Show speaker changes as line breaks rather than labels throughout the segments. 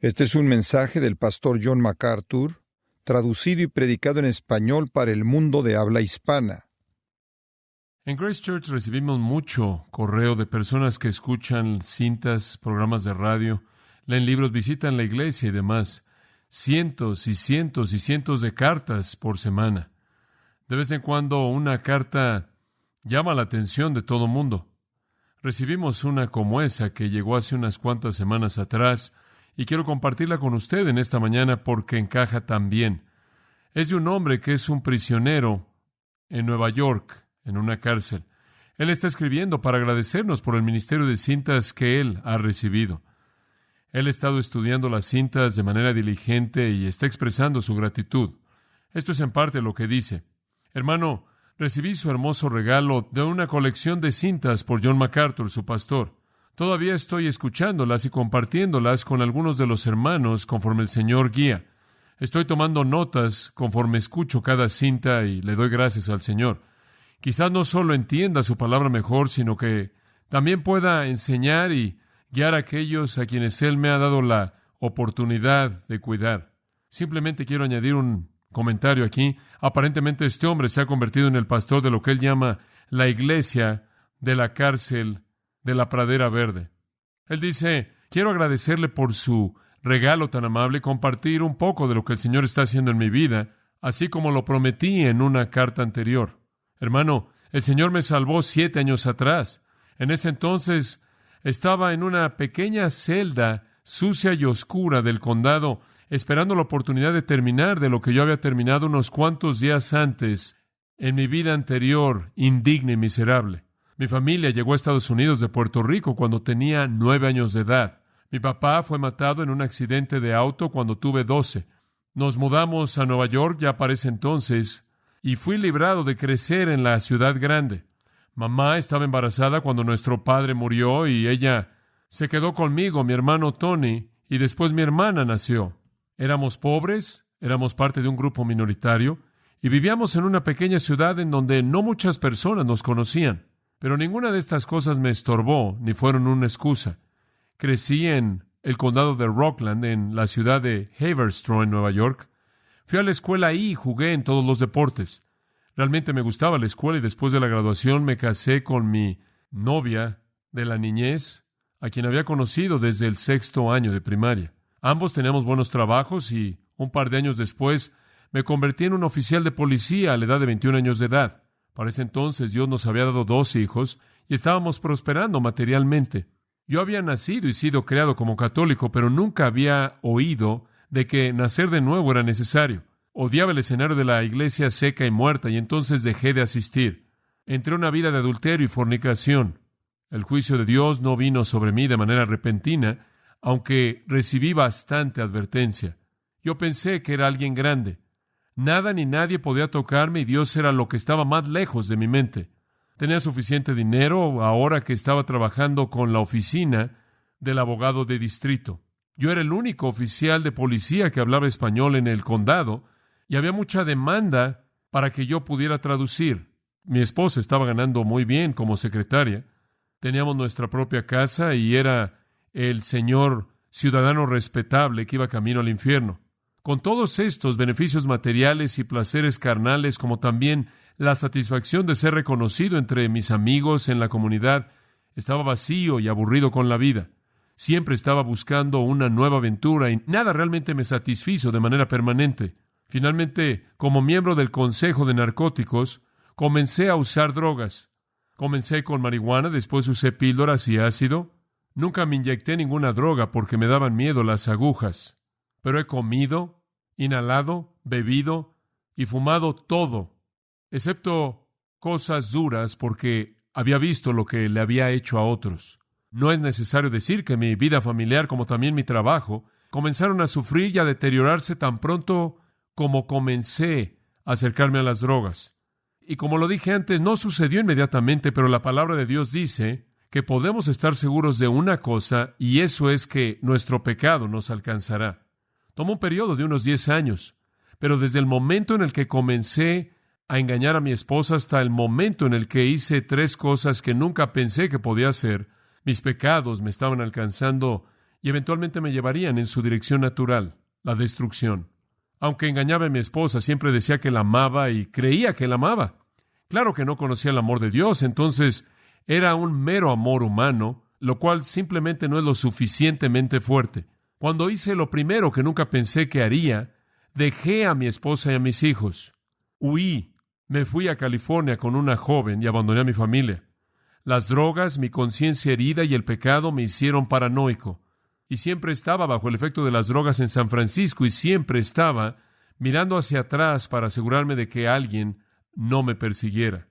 Este es un mensaje del pastor John MacArthur, traducido y predicado en español para el mundo de habla hispana.
En Grace Church recibimos mucho correo de personas que escuchan cintas, programas de radio, leen libros, visitan la iglesia y demás. Cientos y cientos y cientos de cartas por semana. De vez en cuando una carta llama la atención de todo mundo. Recibimos una como esa que llegó hace unas cuantas semanas atrás y quiero compartirla con usted en esta mañana porque encaja tan bien. Es de un hombre que es un prisionero en Nueva York, en una cárcel. Él está escribiendo para agradecernos por el ministerio de cintas que él ha recibido. Él ha estado estudiando las cintas de manera diligente y está expresando su gratitud. Esto es en parte lo que dice. Hermano, recibí su hermoso regalo de una colección de cintas por John MacArthur, su pastor. Todavía estoy escuchándolas y compartiéndolas con algunos de los hermanos conforme el Señor guía. Estoy tomando notas conforme escucho cada cinta y le doy gracias al Señor. Quizás no solo entienda su palabra mejor, sino que también pueda enseñar y guiar a aquellos a quienes Él me ha dado la oportunidad de cuidar. Simplemente quiero añadir un comentario aquí. Aparentemente este hombre se ha convertido en el pastor de lo que él llama la iglesia de la cárcel de la Pradera Verde. Él dice, quiero agradecerle por su regalo tan amable y compartir un poco de lo que el Señor está haciendo en mi vida, así como lo prometí en una carta anterior. Hermano, el Señor me salvó 7 años atrás. En ese entonces estaba en una pequeña celda sucia y oscura del condado, esperando la oportunidad de terminar de lo que yo había terminado unos cuantos días antes en mi vida anterior, indigna y miserable. Mi familia llegó a Estados Unidos de Puerto Rico cuando tenía 9 años de edad. Mi papá fue matado en un accidente de auto cuando tuve 12. Nos mudamos a Nueva York ya para ese entonces y fui librado de crecer en la ciudad grande. Mamá estaba embarazada cuando nuestro padre murió y ella se quedó conmigo, mi hermano Tony, y después mi hermana nació. Éramos pobres, éramos parte de un grupo minoritario y vivíamos en una pequeña ciudad en donde no muchas personas nos conocían. Pero ninguna de estas cosas me estorbó ni fueron una excusa. Crecí en el condado de Rockland, en la ciudad de Haverstraw, en Nueva York. Fui a la escuela ahí y jugué en todos los deportes. Realmente me gustaba la escuela y después de la graduación me casé con mi novia de la niñez, a quien había conocido desde el 6º año de primaria. Ambos teníamos buenos trabajos y un par de años después me convertí en un oficial de policía a la edad de 21 años de edad. Para ese entonces Dios nos había dado 2 hijos y estábamos prosperando materialmente. Yo había nacido y sido criado como católico, pero nunca había oído de que nacer de nuevo era necesario. Odiaba el escenario de la iglesia seca y muerta y entonces dejé de asistir. Entré en una vida de adulterio y fornicación. El juicio de Dios no vino sobre mí de manera repentina, aunque recibí bastante advertencia. Yo pensé que era alguien grande. Nada ni nadie podía tocarme y Dios era lo que estaba más lejos de mi mente. Tenía suficiente dinero ahora que estaba trabajando con la oficina del abogado de distrito. Yo era el único oficial de policía que hablaba español en el condado y había mucha demanda para que yo pudiera traducir. Mi esposa estaba ganando muy bien como secretaria. Teníamos nuestra propia casa y era el señor ciudadano respetable que iba camino al infierno. Con todos estos beneficios materiales y placeres carnales, como también la satisfacción de ser reconocido entre mis amigos en la comunidad, estaba vacío y aburrido con la vida. Siempre estaba buscando una nueva aventura y nada realmente me satisfizo de manera permanente. Finalmente, como miembro del Consejo de Narcóticos, comencé a usar drogas. Comencé con marihuana, después usé píldoras y ácido. Nunca me inyecté ninguna droga porque me daban miedo las agujas. Pero he comido, inhalado, bebido y fumado todo, excepto cosas duras porque había visto lo que le había hecho a otros. No es necesario decir que mi vida familiar, como también mi trabajo, comenzaron a sufrir y a deteriorarse tan pronto como comencé a acercarme a las drogas. Y como lo dije antes, no sucedió inmediatamente, pero la palabra de Dios dice que podemos estar seguros de una cosa, y eso es que nuestro pecado nos alcanzará. Tomó un periodo de unos 10 años, pero desde el momento en el que comencé a engañar a mi esposa hasta el momento en el que hice 3 cosas que nunca pensé que podía hacer, mis pecados me estaban alcanzando y eventualmente me llevarían en su dirección natural, la destrucción. Aunque engañaba a mi esposa, siempre decía que la amaba y creía que la amaba. Claro que no conocía el amor de Dios, entonces era un mero amor humano, lo cual simplemente no es lo suficientemente fuerte. Cuando hice lo primero que nunca pensé que haría, dejé a mi esposa y a mis hijos. Huí. Me fui a California con una joven y abandoné a mi familia. Las drogas, mi conciencia herida y el pecado me hicieron paranoico. Y siempre estaba bajo el efecto de las drogas en San Francisco y siempre estaba mirando hacia atrás para asegurarme de que alguien no me persiguiera.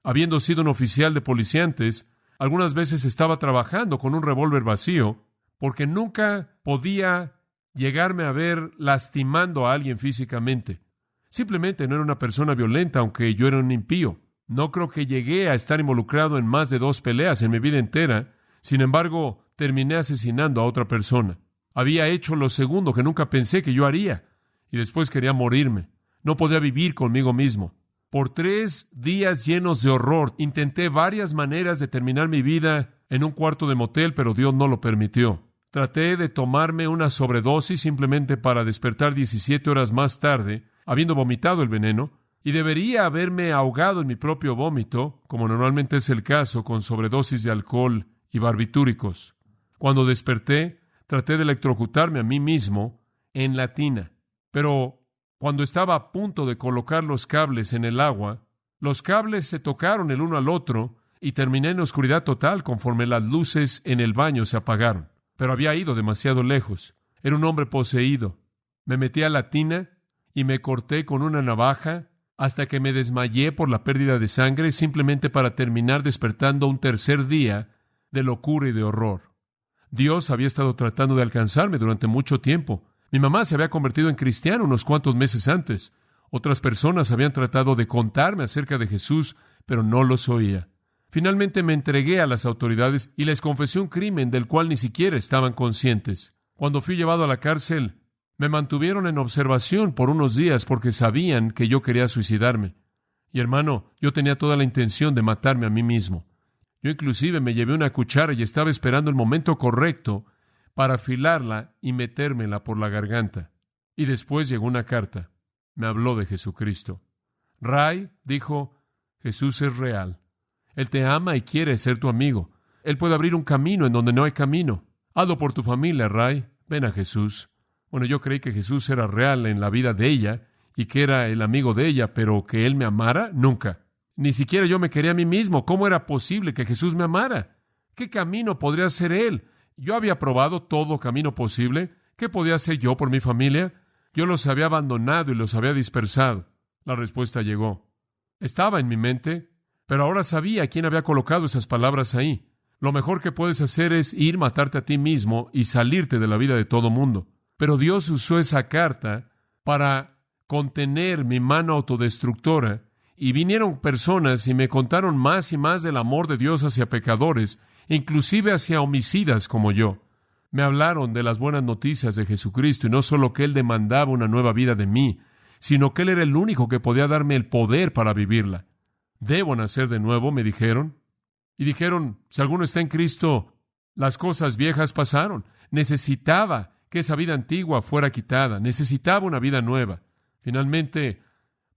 Habiendo sido un oficial de policía antes, algunas veces estaba trabajando con un revólver vacío porque nunca podía llegarme a ver lastimando a alguien físicamente. Simplemente no era una persona violenta, aunque yo era un impío. No creo que llegué a estar involucrado en más de 2 peleas en mi vida entera. Sin embargo, terminé asesinando a otra persona. Había hecho lo segundo que nunca pensé que yo haría. Y después quería morirme. No podía vivir conmigo mismo. Por 3 días llenos de horror, intenté varias maneras de terminar mi vida en un cuarto de motel, pero Dios no lo permitió. Traté de tomarme una sobredosis simplemente para despertar 17 horas más tarde, habiendo vomitado el veneno, y debería haberme ahogado en mi propio vómito, como normalmente es el caso con sobredosis de alcohol y barbitúricos. Cuando desperté, traté de electrocutarme a mí mismo en la tina. Pero cuando estaba a punto de colocar los cables en el agua, los cables se tocaron el uno al otro y terminé en oscuridad total conforme las luces en el baño se apagaron. Pero había ido demasiado lejos. Era un hombre poseído. Me metí a la tina y me corté con una navaja hasta que me desmayé por la pérdida de sangre, simplemente para terminar despertando un tercer día de locura y de horror. Dios había estado tratando de alcanzarme durante mucho tiempo. Mi mamá se había convertido en cristiana unos cuantos meses antes. Otras personas habían tratado de contarme acerca de Jesús, pero no los oía. Finalmente me entregué a las autoridades y les confesé un crimen del cual ni siquiera estaban conscientes. Cuando fui llevado a la cárcel, me mantuvieron en observación por unos días porque sabían que yo quería suicidarme. Y hermano, yo tenía toda la intención de matarme a mí mismo. Yo inclusive me llevé una cuchara y estaba esperando el momento correcto para afilarla y metérmela por la garganta. Y después llegó una carta. Me habló de Jesucristo. Ray dijo, Jesús es real. Él te ama y quiere ser tu amigo. Él puede abrir un camino en donde no hay camino. Hazlo por tu familia, Ray. Ven a Jesús. Bueno, yo creí que Jesús era real en la vida de ella y que era el amigo de ella, pero que Él me amara, nunca. Ni siquiera yo me quería a mí mismo. ¿Cómo era posible que Jesús me amara? ¿Qué camino podría ser Él? Yo había probado todo camino posible. ¿Qué podía hacer yo por mi familia? Yo los había abandonado y los había dispersado. La respuesta llegó. Estaba en mi mente, pero ahora sabía quién había colocado esas palabras ahí. Lo mejor que puedes hacer es ir, matarte a ti mismo y salirte de la vida de todo mundo. Pero Dios usó esa carta para contener mi mano autodestructora, y vinieron personas y me contaron más y más del amor de Dios hacia pecadores, inclusive hacia homicidas como yo. Me hablaron de las buenas noticias de Jesucristo, y no solo que Él demandaba una nueva vida de mí, sino que Él era el único que podía darme el poder para vivirla. Debo nacer de nuevo, me dijeron. Y dijeron, si alguno está en Cristo, las cosas viejas pasaron. Necesitaba que esa vida antigua fuera quitada. Necesitaba una vida nueva. Finalmente,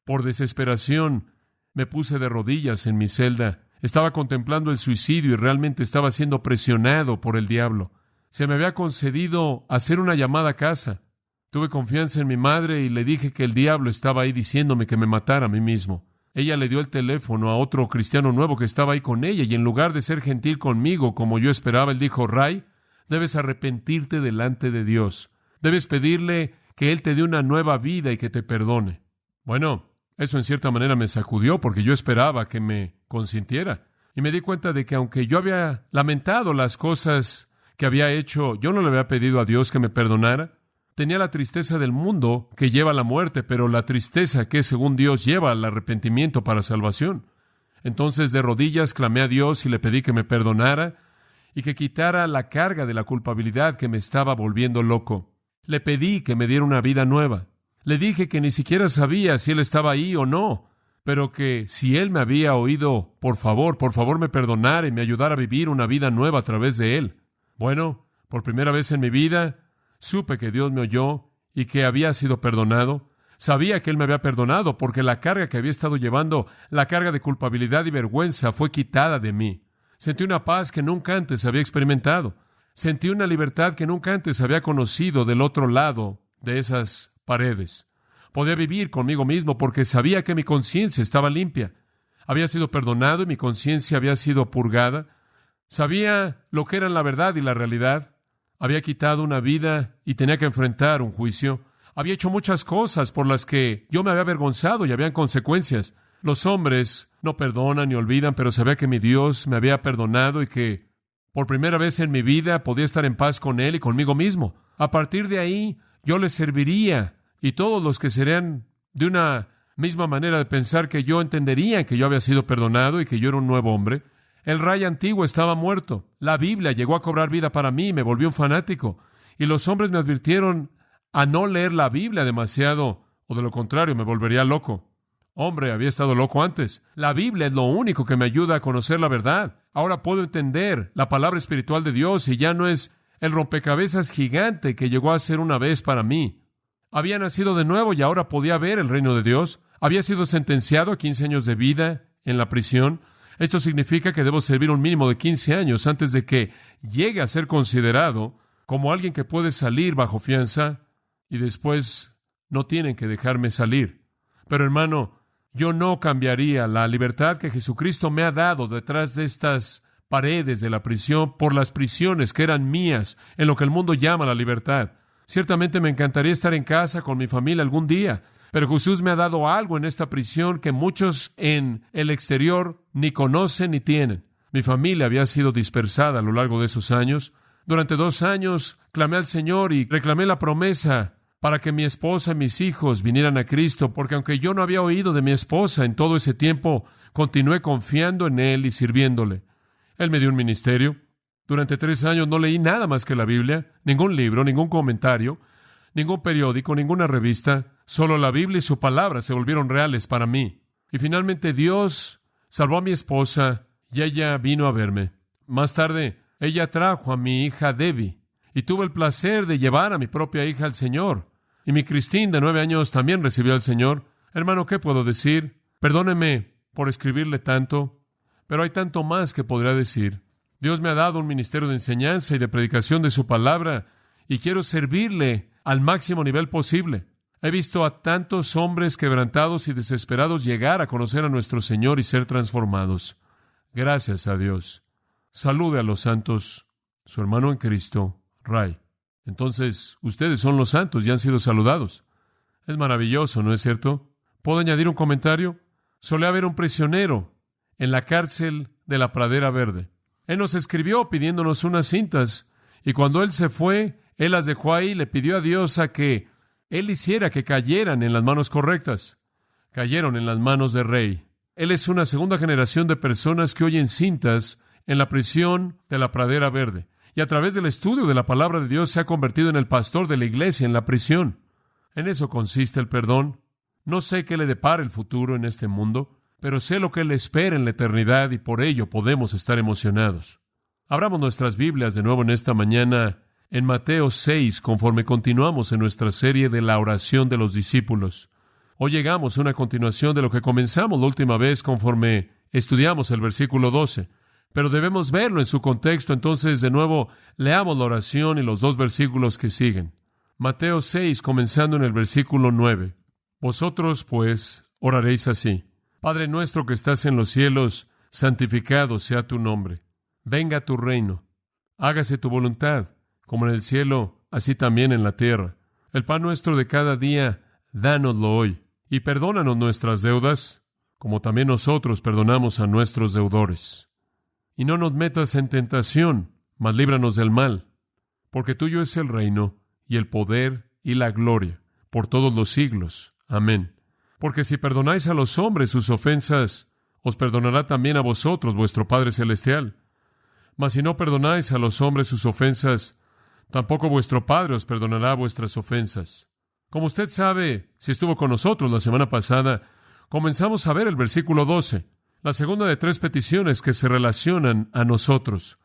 por desesperación, me puse de rodillas en mi celda. Estaba contemplando el suicidio y realmente estaba siendo presionado por el diablo. Se me había concedido hacer una llamada a casa. Tuve confianza en mi madre y le dije que el diablo estaba ahí diciéndome que me matara a mí mismo. Ella le dio el teléfono a otro cristiano nuevo que estaba ahí con ella, y en lugar de ser gentil conmigo como yo esperaba, él dijo, Ray, debes arrepentirte delante de Dios. Debes pedirle que Él te dé una nueva vida y que te perdone. Bueno, eso en cierta manera me sacudió porque yo esperaba que me consintiera. Y me di cuenta de que aunque yo había lamentado las cosas que había hecho, yo no le había pedido a Dios que me perdonara. Tenía la tristeza del mundo que lleva a la muerte, pero la tristeza que, según Dios, lleva al arrepentimiento para salvación. Entonces, de rodillas, clamé a Dios y le pedí que me perdonara y que quitara la carga de la culpabilidad que me estaba volviendo loco. Le pedí que me diera una vida nueva. Le dije que ni siquiera sabía si Él estaba ahí o no, pero que si Él me había oído, por favor me perdonara y me ayudara a vivir una vida nueva a través de Él. Bueno, Por primera vez en mi vida, supe que Dios me oyó y que había sido perdonado. Sabía que Él me había perdonado porque la carga que había estado llevando, la carga de culpabilidad y vergüenza, fue quitada de mí. Sentí una paz que nunca antes había experimentado. Sentí una libertad que nunca antes había conocido del otro lado de esas paredes. Podía vivir conmigo mismo porque sabía que mi conciencia estaba limpia. Había sido perdonado y mi conciencia había sido purgada. Sabía lo que eran la verdad y la realidad. Había quitado una vida y tenía que enfrentar un juicio. Había hecho muchas cosas por las que yo me había avergonzado y habían consecuencias. Los hombres no perdonan ni olvidan, pero sabía que mi Dios me había perdonado y que por primera vez en mi vida podía estar en paz con Él y conmigo mismo. A partir de ahí, yo le serviría y todos los que serían de una misma manera de pensar que yo entenderían que yo había sido perdonado y que yo era un nuevo hombre. El rey antiguo estaba muerto. La Biblia llegó a cobrar vida para mí y me volvió un fanático. Y los hombres me advirtieron a no leer la Biblia demasiado, o de lo contrario me volvería loco. Hombre, había estado loco antes. La Biblia es lo único que me ayuda a conocer la verdad. Ahora puedo entender la palabra espiritual de Dios y ya no es el rompecabezas gigante que llegó a ser una vez para mí. Había nacido de nuevo y ahora podía ver el reino de Dios. Había sido sentenciado a 15 años de vida en la prisión. Esto significa que debo servir un mínimo de 15 años antes de que llegue a ser considerado como alguien que puede salir bajo fianza y después no tienen que dejarme salir. Pero hermano, yo no cambiaría la libertad que Jesucristo me ha dado detrás de estas paredes de la prisión por las prisiones que eran mías en lo que el mundo llama la libertad. Ciertamente me encantaría estar en casa con mi familia algún día, pero Jesús me ha dado algo en esta prisión que muchos en el exterior ni conocen ni tienen. Mi familia había sido dispersada a lo largo de esos años. Durante 2 años clamé al Señor y reclamé la promesa para que mi esposa y mis hijos vinieran a Cristo, porque aunque yo no había oído de mi esposa en todo ese tiempo, continué confiando en Él y sirviéndole. Él me dio un ministerio. Durante 3 años no leí nada más que la Biblia, ningún libro, ningún comentario, ningún periódico, ninguna revista. Solo la Biblia y su palabra se volvieron reales para mí. Y finalmente Dios salvó a mi esposa y ella vino a verme. Más tarde, ella trajo a mi hija Debbie y tuve el placer de llevar a mi propia hija al Señor. Y mi Christine, de 9 años, también recibió al Señor. Hermano, ¿qué puedo decir? Perdóneme por escribirle tanto, pero hay tanto más que podría decir. Dios me ha dado un ministerio de enseñanza y de predicación de su palabra y quiero servirle al máximo nivel posible. He visto a tantos hombres quebrantados y desesperados llegar a conocer a nuestro Señor y ser transformados. Gracias a Dios. Salude a los santos, su hermano en Cristo, Ray. Entonces, ustedes son los santos y han sido saludados. Es maravilloso, ¿no es cierto? ¿Puedo añadir un comentario? Solía haber un prisionero en la cárcel de la Pradera Verde. Él nos escribió pidiéndonos unas cintas, y cuando él se fue, él las dejó ahí y le pidió a Dios a que él hiciera que cayeran en las manos correctas. Cayeron en las manos de Rey. Él es una segunda generación de personas que oyen cintas en la prisión de la Pradera Verde. Y a través del estudio de la palabra de Dios se ha convertido en el pastor de la iglesia en la prisión. En eso consiste el perdón. No sé qué le depara el futuro en este mundo, pero sé lo que le espera en la eternidad y por ello podemos estar emocionados. Abramos nuestras Biblias de nuevo en esta mañana en Mateo 6, conforme continuamos en nuestra serie de la oración de los discípulos. Hoy llegamos a una continuación de lo que comenzamos la última vez conforme estudiamos el versículo 12. Pero debemos verlo en su contexto, entonces de nuevo leamos la oración y los 2 versículos que siguen. Mateo 6, comenzando en el versículo 9. Vosotros, pues, oraréis así. Padre nuestro que estás en los cielos, santificado sea tu nombre. Venga tu reino. Hágase tu voluntad, como en el cielo, así también en la tierra. El pan nuestro de cada día, dánoslo hoy. Y perdónanos nuestras deudas, como también nosotros perdonamos a nuestros deudores. Y no nos metas en tentación, mas líbranos del mal, porque tuyo es el reino, y el poder, y la gloria, por todos los siglos. Amén. Porque si perdonáis a los hombres sus ofensas, os perdonará también a vosotros vuestro Padre Celestial. Mas si no perdonáis a los hombres sus ofensas, tampoco vuestro Padre os perdonará vuestras ofensas. Como usted sabe, si estuvo con nosotros la semana pasada, comenzamos a ver el versículo 12. La segunda de 3 peticiones que se relacionan a nosotros.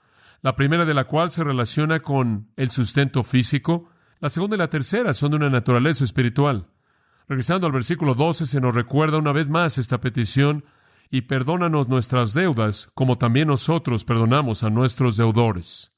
la primera de la cual se relaciona con el sustento físico. La segunda y la tercera son de una naturaleza espiritual. Regresando al versículo 12, se nos recuerda una vez más esta petición: y perdónanos nuestras deudas, como también nosotros perdonamos a nuestros deudores.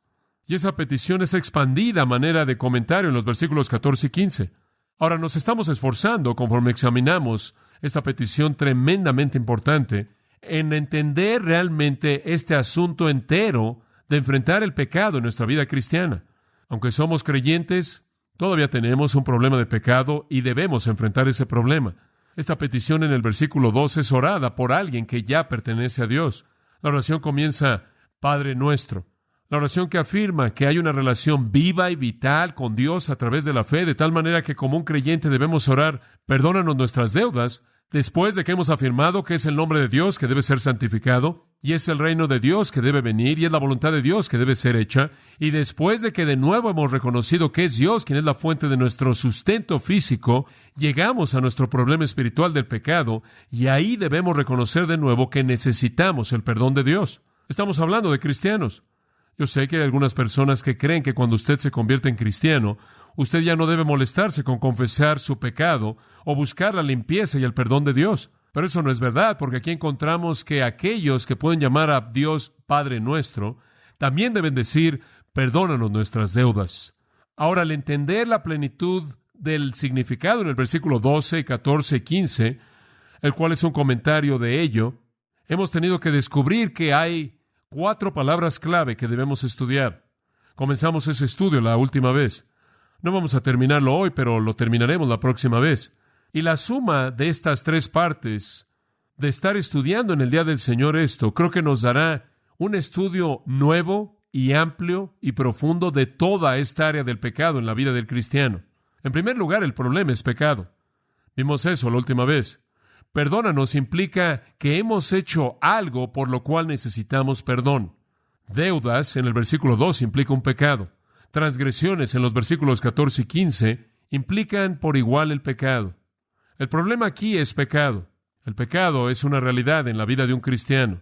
Y esa petición es expandida a manera de comentario en los versículos 14 y 15. Ahora, nos estamos esforzando, conforme examinamos esta petición tremendamente importante, en entender realmente este asunto entero de enfrentar el pecado en nuestra vida cristiana. Aunque somos creyentes, todavía tenemos un problema de pecado y debemos enfrentar ese problema. Esta petición en el versículo 2 es orada por alguien que ya pertenece a Dios. La oración comienza: Padre nuestro. La oración que afirma que hay una relación viva y vital con Dios a través de la fe, de tal manera que como un creyente debemos orar: perdónanos nuestras deudas, después de que hemos afirmado que es el nombre de Dios que debe ser santificado, y es el reino de Dios que debe venir, y es la voluntad de Dios que debe ser hecha, y después de que de nuevo hemos reconocido que es Dios quien es la fuente de nuestro sustento físico, llegamos a nuestro problema espiritual del pecado, y ahí debemos reconocer de nuevo que necesitamos el perdón de Dios. Estamos hablando de cristianos. Yo sé que hay algunas personas que creen que cuando usted se convierte en cristiano, usted ya no debe molestarse con confesar su pecado o buscar la limpieza y el perdón de Dios. Pero eso no es verdad, porque aquí encontramos que aquellos que pueden llamar a Dios Padre nuestro, también deben decir: perdónanos nuestras deudas. Ahora, al entender la plenitud del significado en el versículo 12, 14 y 15, el cual es un comentario de ello, hemos tenido que descubrir que hay 4 palabras clave que debemos estudiar. Comenzamos ese estudio la última vez. No vamos a terminarlo hoy, pero lo terminaremos la próxima vez. Y la suma de estas 3 partes, de estar estudiando en el día del Señor esto, creo que nos dará un estudio nuevo y amplio y profundo de toda esta área del pecado en la vida del cristiano. En primer lugar, el problema es pecado. Vimos eso la última vez. Perdónanos implica que hemos hecho algo por lo cual necesitamos perdón. Deudas, en el versículo 2, implica un pecado. Transgresiones, en los versículos 14 y 15, implican por igual el pecado. El problema aquí es pecado. El pecado es una realidad en la vida de un cristiano.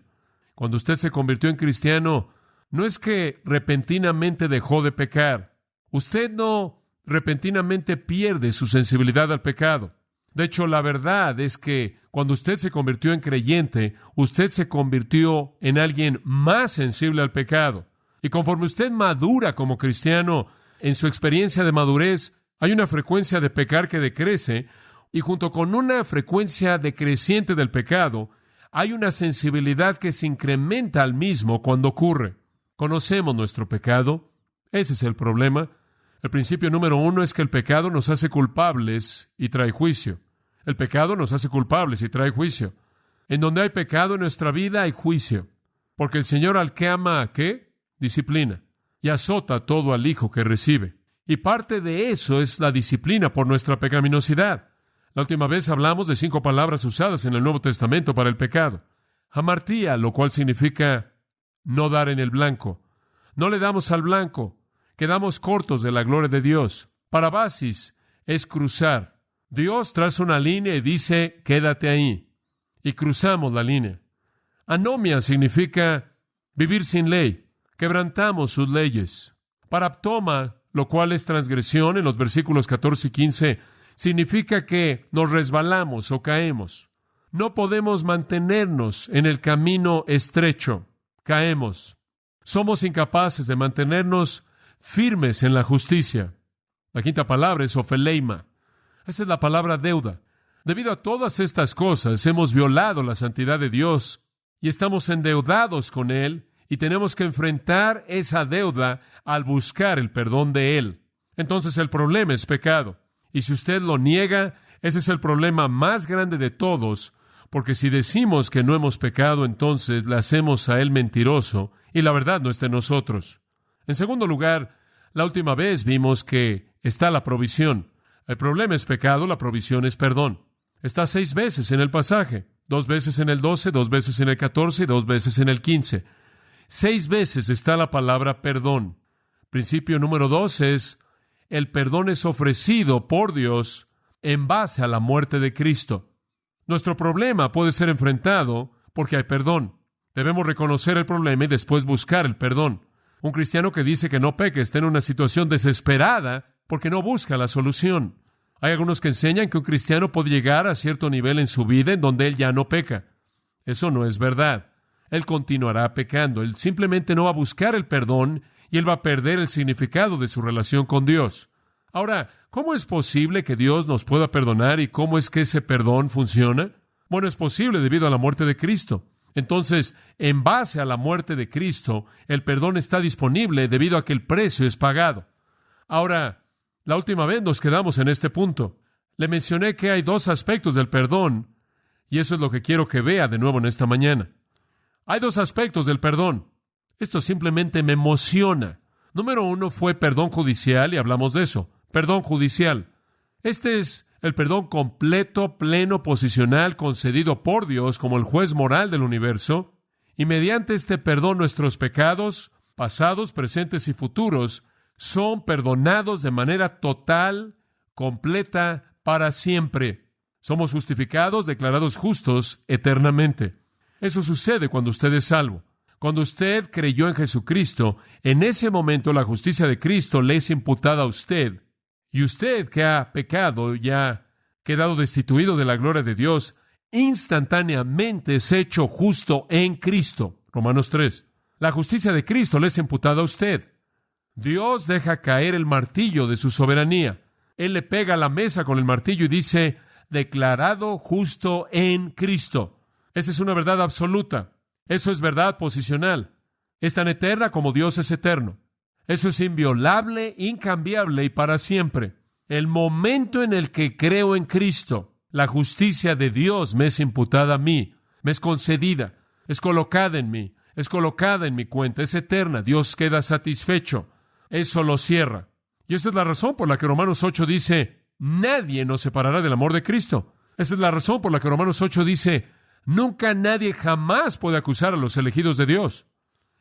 Cuando usted se convirtió en cristiano, no es que repentinamente dejó de pecar. Usted no repentinamente pierde su sensibilidad al pecado. De hecho, la verdad es que cuando usted se convirtió en creyente, usted se convirtió en alguien más sensible al pecado. Y conforme usted madura como cristiano, en su experiencia de madurez, hay una frecuencia de pecar que decrece, y junto con una frecuencia decreciente del pecado, hay una sensibilidad que se incrementa al mismo cuando ocurre. Conocemos nuestro pecado. Ese es el problema. El principio número 1 es que el pecado nos hace culpables y trae juicio. El pecado nos hace culpables y trae juicio. En donde hay pecado en nuestra vida hay juicio. Porque el Señor al que ama, ¿qué? Disciplina. Y azota todo al hijo que recibe. Y parte de eso es la disciplina por nuestra pecaminosidad. La última vez hablamos de 5 palabras usadas en el Nuevo Testamento para el pecado. Hamartía, lo cual significa no dar en el blanco. No le damos al blanco. Quedamos cortos de la gloria de Dios. Parabasis es cruzar. Dios traza una línea y dice: quédate ahí. Y cruzamos la línea. Anomia significa vivir sin ley. Quebrantamos sus leyes. Paraptoma, lo cual es transgresión en los versículos 14 y 15, significa que nos resbalamos o caemos. No podemos mantenernos en el camino estrecho. Caemos. Somos incapaces de mantenernos firmes en la justicia. La quinta palabra es opheleima. Esa es la palabra deuda. Debido a todas estas cosas, hemos violado la santidad de Dios y estamos endeudados con Él, y tenemos que enfrentar esa deuda al buscar el perdón de Él. Entonces el problema es pecado. Y si usted lo niega, ese es el problema más grande de todos, porque si decimos que no hemos pecado, entonces le hacemos a Él mentiroso, y la verdad no está en nosotros. En segundo lugar, la última vez vimos que está la provisión. El problema es pecado, la provisión es perdón. Está 6 veces en el pasaje, 2 veces en el 12, 2 veces en el 14 y 2 veces en el 15. 6 veces está la palabra perdón. Principio número 2 es: el perdón es ofrecido por Dios en base a la muerte de Cristo. Nuestro problema puede ser enfrentado porque hay perdón. Debemos reconocer el problema y después buscar el perdón. Un cristiano que dice que no peca está en una situación desesperada porque no busca la solución. Hay algunos que enseñan que un cristiano puede llegar a cierto nivel en su vida en donde él ya no peca. Eso no es verdad. Él continuará pecando. Él simplemente no va a buscar el perdón y él va a perder el significado de su relación con Dios. Ahora, ¿cómo es posible que Dios nos pueda perdonar y cómo es que ese perdón funciona? Bueno, es posible debido a la muerte de Cristo. Entonces, en base a la muerte de Cristo, el perdón está disponible debido a que el precio es pagado. Ahora, la última vez nos quedamos en este punto. Le mencioné que hay dos aspectos del perdón, y eso es lo que quiero que vea de nuevo en esta mañana. Hay dos aspectos del perdón. Esto simplemente me emociona. Número uno fue perdón judicial, y hablamos de eso. Perdón judicial. Este es el perdón completo, pleno, posicional, concedido por Dios como el juez moral del universo. Y mediante este perdón nuestros pecados, pasados, presentes y futuros, son perdonados de manera total, completa, para siempre. Somos justificados, declarados justos eternamente. Eso sucede cuando usted es salvo. Cuando usted creyó en Jesucristo, en ese momento la justicia de Cristo le es imputada a usted. Y usted que ha pecado y ha quedado destituido de la gloria de Dios, instantáneamente es hecho justo en Cristo. Romanos 3. La justicia de Cristo le es imputada a usted. Dios deja caer el martillo de su soberanía. Él le pega a la mesa con el martillo y dice, declarado justo en Cristo. Esa es una verdad absoluta. Eso es verdad posicional. Es tan eterna como Dios es eterno. Eso es inviolable, incambiable y para siempre. El momento en el que creo en Cristo, la justicia de Dios me es imputada a mí, me es concedida, es colocada en mí, es colocada en mi cuenta, es eterna. Dios queda satisfecho. Eso lo cierra. Y esa es la razón por la que Romanos 8 dice, nadie nos separará del amor de Cristo. Esa es la razón por la que Romanos 8 dice, nunca nadie jamás puede acusar a los elegidos de Dios.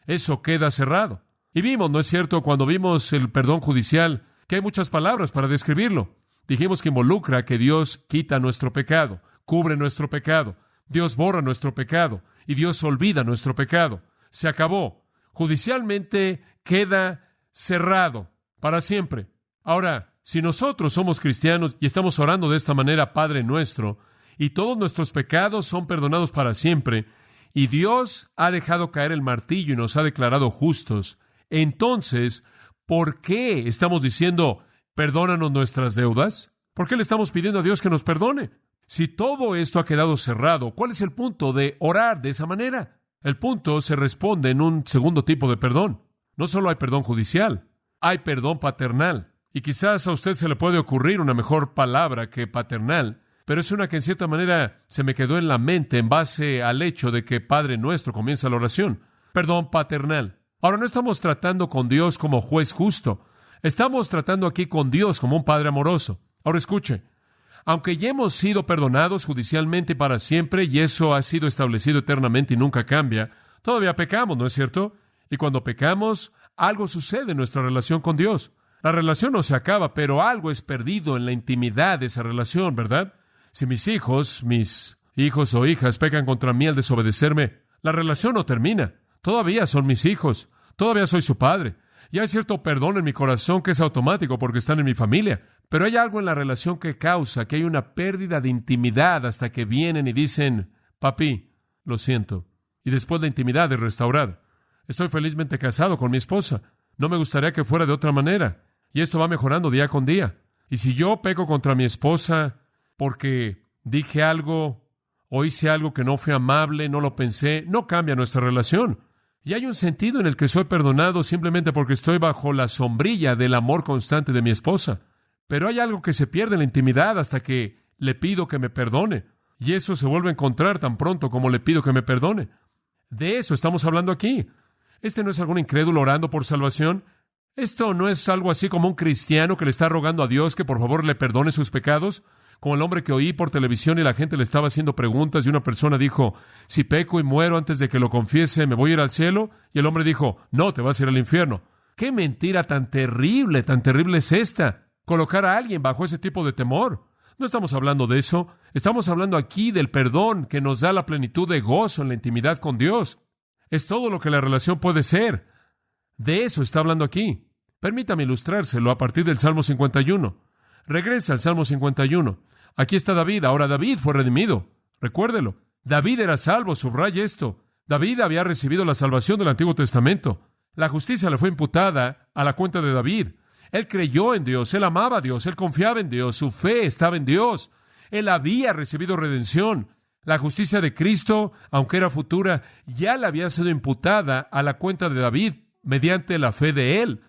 Eso queda cerrado. Y vimos, ¿no es cierto?, cuando vimos el perdón judicial, que hay muchas palabras para describirlo. Dijimos que involucra que Dios quita nuestro pecado, cubre nuestro pecado, Dios borra nuestro pecado y Dios olvida nuestro pecado. Se acabó. Judicialmente queda cerrado para siempre. Ahora, si nosotros somos cristianos y estamos orando de esta manera, Padre nuestro, y todos nuestros pecados son perdonados para siempre, y Dios ha dejado caer el martillo y nos ha declarado justos, entonces, ¿por qué estamos diciendo, perdónanos nuestras deudas? ¿Por qué le estamos pidiendo a Dios que nos perdone? Si todo esto ha quedado cerrado, ¿cuál es el punto de orar de esa manera? El punto se responde en un segundo tipo de perdón. No solo hay perdón judicial, hay perdón paternal. Y quizás a usted se le puede ocurrir una mejor palabra que paternal, pero es una que en cierta manera se me quedó en la mente en base al hecho de que Padre Nuestro comienza la oración. Perdón paternal. Ahora, no estamos tratando con Dios como juez justo. Estamos tratando aquí con Dios como un Padre amoroso. Ahora escuche. Aunque ya hemos sido perdonados judicialmente para siempre, y eso ha sido establecido eternamente y nunca cambia, todavía pecamos, ¿no es cierto? Y cuando pecamos, algo sucede en nuestra relación con Dios. La relación no se acaba, pero algo es perdido en la intimidad de esa relación, ¿verdad? Si mis hijos o hijas pecan contra mí al desobedecerme, la relación no termina. Todavía son mis hijos. Todavía soy su padre. Y hay cierto perdón en mi corazón que es automático porque están en mi familia. Pero hay algo en la relación que causa que hay una pérdida de intimidad hasta que vienen y dicen, papi, lo siento. Y después la intimidad es restaurada. Estoy felizmente casado con mi esposa. No me gustaría que fuera de otra manera. Y esto va mejorando día con día. Y si yo peco contra mi esposa porque dije algo o hice algo que no fue amable, no lo pensé, no cambia nuestra relación. Y hay un sentido en el que soy perdonado simplemente porque estoy bajo la sombrilla del amor constante de mi esposa. Pero hay algo que se pierde en la intimidad hasta que le pido que me perdone. Y eso se vuelve a encontrar tan pronto como le pido que me perdone. De eso estamos hablando aquí. Este no es algún incrédulo orando por salvación. Esto no es algo así como un cristiano que le está rogando a Dios que por favor le perdone sus pecados. Como el hombre que oí por televisión y la gente le estaba haciendo preguntas y una persona dijo, si peco y muero antes de que lo confiese, ¿me voy a ir al cielo? Y el hombre dijo, no, te vas a ir al infierno. ¡Qué mentira tan terrible es esta! Colocar a alguien bajo ese tipo de temor. No estamos hablando de eso. Estamos hablando aquí del perdón que nos da la plenitud de gozo en la intimidad con Dios. Es todo lo que la relación puede ser. De eso está hablando aquí. Permítame ilustrárselo a partir del Salmo 51. Regresa al Salmo 51. Aquí está David. Ahora David fue redimido. Recuérdelo. David era salvo. Subraye esto. David había recibido la salvación del Antiguo Testamento. La justicia le fue imputada a la cuenta de David. Él creyó en Dios. Él amaba a Dios. Él confiaba en Dios. Su fe estaba en Dios. Él había recibido redención. La justicia de Cristo, aunque era futura, ya le había sido imputada a la cuenta de David mediante la fe de él.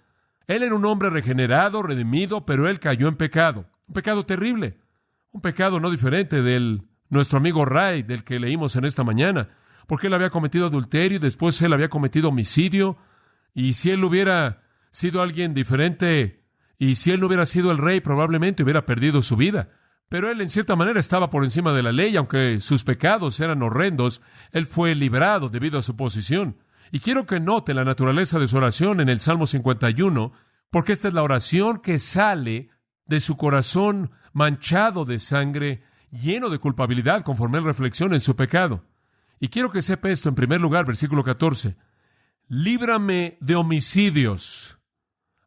Él era un hombre regenerado, redimido, pero él cayó en pecado. Un pecado terrible. Un pecado no diferente del nuestro amigo Ray, del que leímos en esta mañana. Porque él había cometido adulterio y después él había cometido homicidio. Y si él hubiera sido alguien diferente, y si él no hubiera sido el rey, probablemente hubiera perdido su vida. Pero él en cierta manera estaba por encima de la ley, aunque sus pecados eran horrendos, él fue librado debido a su posición. Y quiero que note la naturaleza de su oración en el Salmo 51, porque esta es la oración que sale de su corazón manchado de sangre, lleno de culpabilidad conforme él reflexiona en su pecado. Y quiero que sepa esto en primer lugar, versículo 14. Líbrame de homicidios.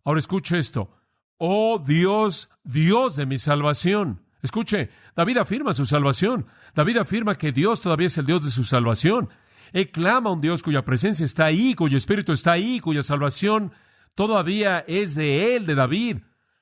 Ahora escuche esto. Oh Dios, Dios de mi salvación. Escuche, David afirma su salvación. David afirma que Dios todavía es el Dios de su salvación. Él clama a un Dios cuya presencia está ahí, cuyo espíritu está ahí, cuya salvación todavía es de él, de David.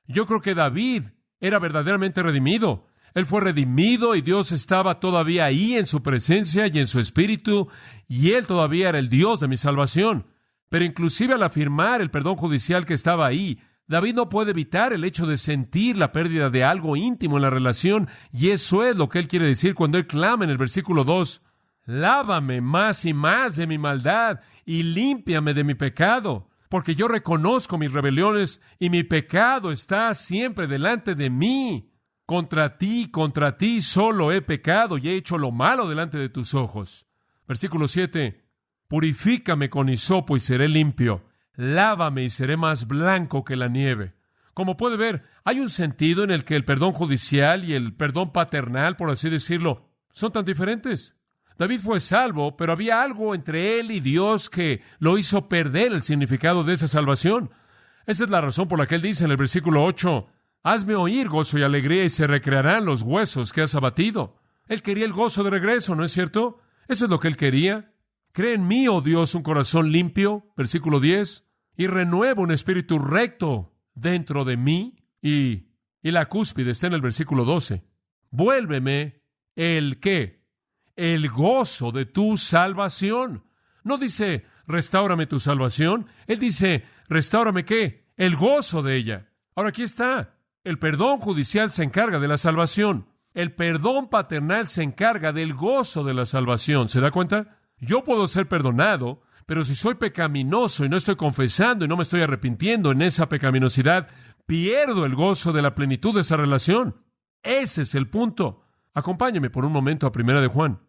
Yo creo que David era verdaderamente redimido. Él fue redimido y Dios estaba todavía ahí en su presencia y en su espíritu, y él todavía era el Dios de mi salvación. Pero inclusive al afirmar el perdón judicial que estaba ahí, David no puede evitar el hecho de sentir la pérdida de algo íntimo en la relación, y eso es lo que él quiere decir cuando él clama en el versículo 2. Lávame más y más de mi maldad y límpiame de mi pecado, porque yo reconozco mis rebeliones y mi pecado está siempre delante de mí. Contra ti solo he pecado y he hecho lo malo delante de tus ojos. Versículo 7. Purifícame con hisopo y seré limpio. Lávame y seré más blanco que la nieve. Como puede ver, hay un sentido en el que el perdón judicial y el perdón paternal, por así decirlo, son tan diferentes. David fue salvo, pero había algo entre él y Dios que lo hizo perder el significado de esa salvación. Esa es la razón por la que él dice en el versículo 8, hazme oír gozo y alegría y se recrearán los huesos que has abatido. Él quería el gozo de regreso, ¿no es cierto? Eso es lo que él quería. Cree en mí, oh Dios, un corazón limpio, versículo 10, y renueva un espíritu recto dentro de mí. Y la cúspide está en el versículo 12. Vuélveme el ¿qué? El gozo de tu salvación. No dice, restáurame tu salvación. Él dice, restáurame ¿qué? El gozo de ella. Ahora aquí está. El perdón judicial se encarga de la salvación. El perdón paternal se encarga del gozo de la salvación. ¿Se da cuenta? Yo puedo ser perdonado, pero si soy pecaminoso y no estoy confesando y no me estoy arrepintiendo en esa pecaminosidad, pierdo el gozo de la plenitud de esa relación. Ese es el punto. Acompáñeme por un momento a Primera de Juan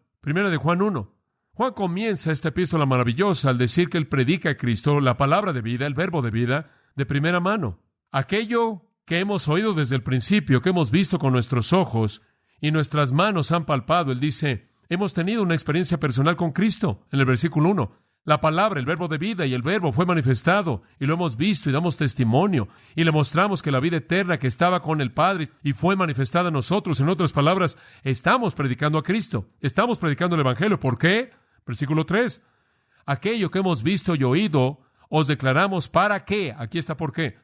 1. Juan comienza esta epístola maravillosa al decir que él predica a Cristo, la palabra de vida, el verbo de vida, de primera mano. Aquello que hemos oído desde el principio, que hemos visto con nuestros ojos y nuestras manos han palpado. Él dice, hemos tenido una experiencia personal con Cristo. En el versículo 1, la palabra, el verbo de vida y el verbo fue manifestado y lo hemos visto y damos testimonio y le mostramos que la vida eterna que estaba con el Padre y fue manifestada a nosotros. En otras palabras, estamos predicando a Cristo, estamos predicando el Evangelio. ¿Por qué? Versículo 3, aquello que hemos visto y oído os declaramos. ¿Para qué? Aquí está por qué.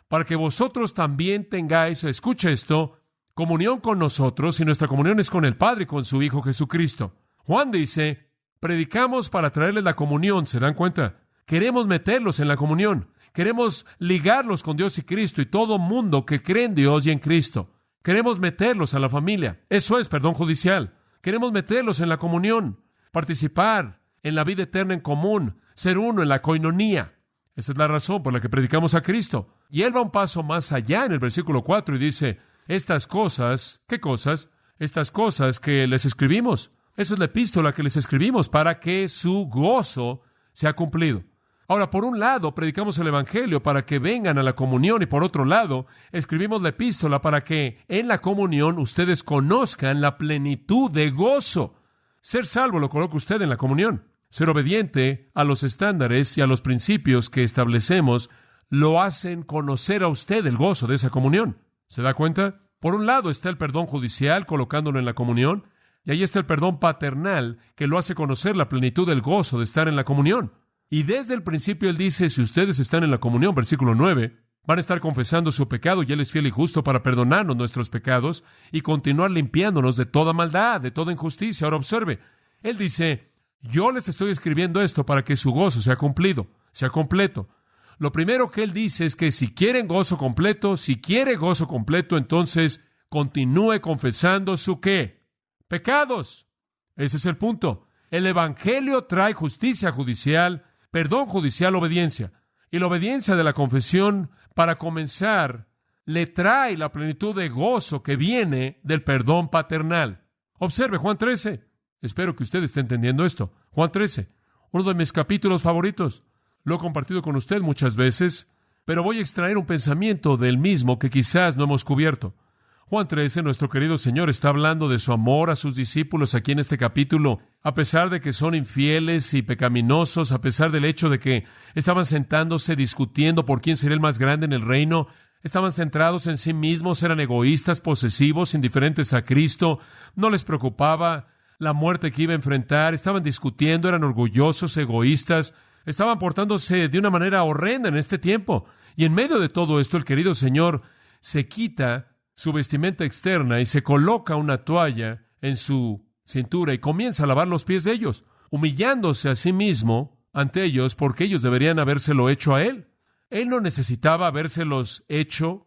Para que vosotros también tengáis, escucha esto, comunión con nosotros, y nuestra comunión es con el Padre y con su Hijo Jesucristo. Juan dice, predicamos para traerles la comunión. ¿Se dan cuenta? Queremos meterlos en la comunión. Queremos ligarlos con Dios y Cristo y todo mundo que cree en Dios y en Cristo. Queremos meterlos a la familia. Eso es perdón judicial. Queremos meterlos en la comunión, participar en la vida eterna en común, ser uno en la coinonía. Esa es la razón por la que predicamos a Cristo. Y él va un paso más allá en el versículo 4 y dice, estas cosas, ¿qué cosas? Estas cosas que les escribimos. Esa es la epístola que les escribimos para que su gozo sea cumplido. Ahora, por un lado, predicamos el Evangelio para que vengan a la comunión, y por otro lado, escribimos la epístola para que en la comunión ustedes conozcan la plenitud de gozo. Ser salvo lo coloca usted en la comunión. Ser obediente a los estándares y a los principios que establecemos lo hacen conocer a usted el gozo de esa comunión. ¿Se da cuenta? Por un lado está el perdón judicial, colocándolo en la comunión, y ahí está el perdón paternal, que lo hace conocer la plenitud del gozo de estar en la comunión. Y desde el principio Él dice, si ustedes están en la comunión, versículo 9, van a estar confesando su pecado, y Él es fiel y justo para perdonarnos nuestros pecados y continuar limpiándonos de toda maldad, de toda injusticia. Ahora observe, Él dice, yo les estoy escribiendo esto para que su gozo sea cumplido, sea completo. Lo primero que Él dice es que si quieren gozo completo, si quiere gozo completo, entonces continúe confesando su ¿qué? Pecados. Ese es el punto. El Evangelio trae justicia judicial, perdón judicial, obediencia. Y la obediencia de la confesión, para comenzar, le trae la plenitud de gozo que viene del perdón paternal. Observe Juan 13. Espero que usted esté entendiendo esto. Juan 13, uno de mis capítulos favoritos. Lo he compartido con usted muchas veces, pero voy a extraer un pensamiento del mismo que quizás no hemos cubierto. Juan 13, nuestro querido Señor está hablando de su amor a sus discípulos aquí en este capítulo, a pesar de que son infieles y pecaminosos, a pesar del hecho de que estaban sentándose discutiendo por quién sería el más grande en el reino, estaban centrados en sí mismos, eran egoístas, posesivos, indiferentes a Cristo, no les preocupaba la muerte que iba a enfrentar, estaban discutiendo, eran orgullosos, egoístas, estaban portándose de una manera horrenda en este tiempo. Y en medio de todo esto, el querido Señor se quita su vestimenta externa y se coloca una toalla en su cintura y comienza a lavar los pies de ellos, humillándose a sí mismo ante ellos porque ellos deberían habérselo hecho a Él. Él no necesitaba habérselos hecho.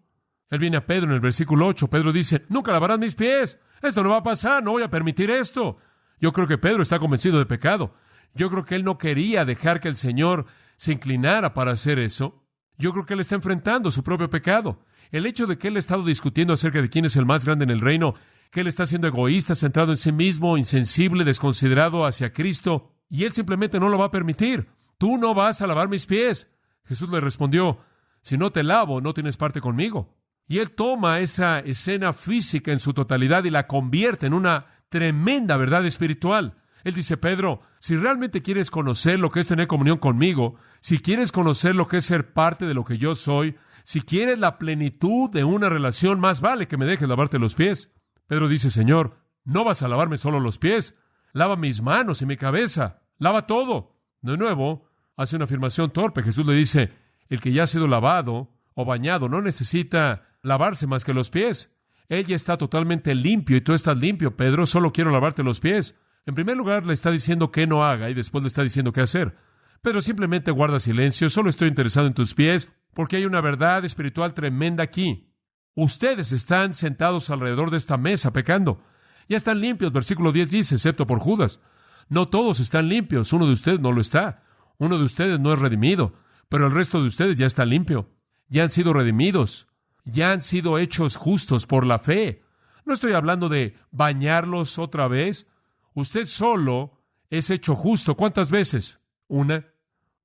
Él viene a Pedro en el versículo 8. Pedro dice, nunca lavarán mis pies. Esto no va a pasar, no voy a permitir esto. Yo creo que Pedro está convencido de pecado. Yo creo que él no quería dejar que el Señor se inclinara para hacer eso. Yo creo que él está enfrentando su propio pecado. El hecho de que él ha estado discutiendo acerca de quién es el más grande en el reino, que él está siendo egoísta, centrado en sí mismo, insensible, desconsiderado hacia Cristo, y él simplemente no lo va a permitir. Tú no vas a lavar mis pies. Jesús le respondió, si no te lavo, no tienes parte conmigo. Y él toma esa escena física en su totalidad y la convierte en una tremenda verdad espiritual. Él dice, Pedro, si realmente quieres conocer lo que es tener comunión conmigo, si quieres conocer lo que es ser parte de lo que yo soy, si quieres la plenitud de una relación, más vale que me dejes lavarte los pies. Pedro dice, Señor, no vas a lavarme solo los pies, lava mis manos y mi cabeza, lava todo. De nuevo, hace una afirmación torpe. Jesús le dice, el que ya ha sido lavado o bañado no necesita lavarse más que los pies. Él ya está totalmente limpio y tú estás limpio, Pedro, solo quiero lavarte los pies. En primer lugar, le está diciendo qué no haga y después le está diciendo qué hacer. Pedro simplemente guarda silencio, solo estoy interesado en tus pies porque hay una verdad espiritual tremenda aquí. Ustedes están sentados alrededor de esta mesa pecando. Ya están limpios, versículo 10 dice, excepto por Judas. No todos están limpios, uno de ustedes no lo está. Uno de ustedes no es redimido, pero el resto de ustedes ya está limpio. Ya han sido redimidos, ya han sido hechos justos por la fe. No estoy hablando de bañarlos otra vez. Usted solo es hecho justo. ¿Cuántas veces? Una.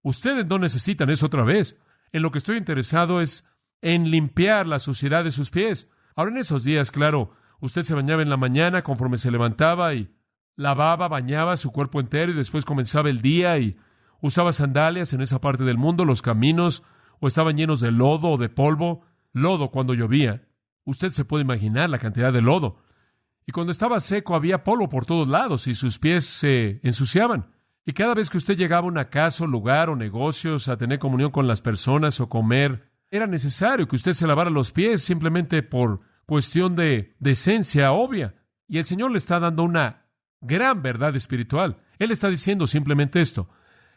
Ustedes no necesitan eso otra vez. En lo que estoy interesado es en limpiar la suciedad de sus pies. Ahora en esos días, claro, usted se bañaba en la mañana conforme se levantaba y lavaba, bañaba su cuerpo entero y después comenzaba el día y usaba sandalias en esa parte del mundo. Los caminos o estaban llenos de lodo o de polvo. Lodo cuando llovía. Usted se puede imaginar la cantidad de lodo. Y cuando estaba seco había polvo por todos lados y sus pies se ensuciaban. Y cada vez que usted llegaba a una casa, o lugar o negocios a tener comunión con las personas o comer, era necesario que usted se lavara los pies simplemente por cuestión de decencia obvia. Y el Señor le está dando una gran verdad espiritual. Él está diciendo simplemente esto.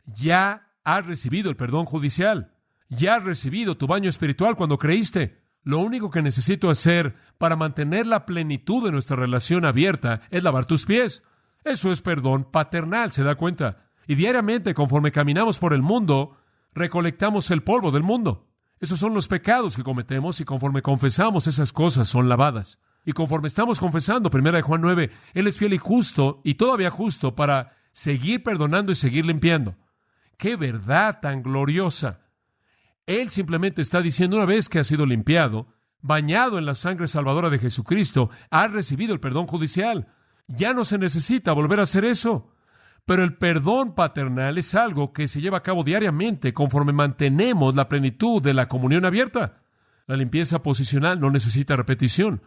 Ya has recibido el perdón judicial. Ya has recibido tu baño espiritual cuando creíste. Lo único que necesito hacer para mantener la plenitud de nuestra relación abierta es lavar tus pies. Eso es perdón paternal, ¿se da cuenta? Y diariamente, conforme caminamos por el mundo, recolectamos el polvo del mundo. Esos son los pecados que cometemos y conforme confesamos esas cosas son lavadas. Y conforme estamos confesando, 1 Juan 9, Él es fiel y justo y todavía justo para seguir perdonando y seguir limpiando. ¡Qué verdad tan gloriosa! Él simplemente está diciendo, una vez que ha sido limpiado, bañado en la sangre salvadora de Jesucristo, ha recibido el perdón judicial. Ya no se necesita volver a hacer eso. Pero el perdón paternal es algo que se lleva a cabo diariamente conforme mantenemos la plenitud de la comunión abierta. La limpieza posicional no necesita repetición,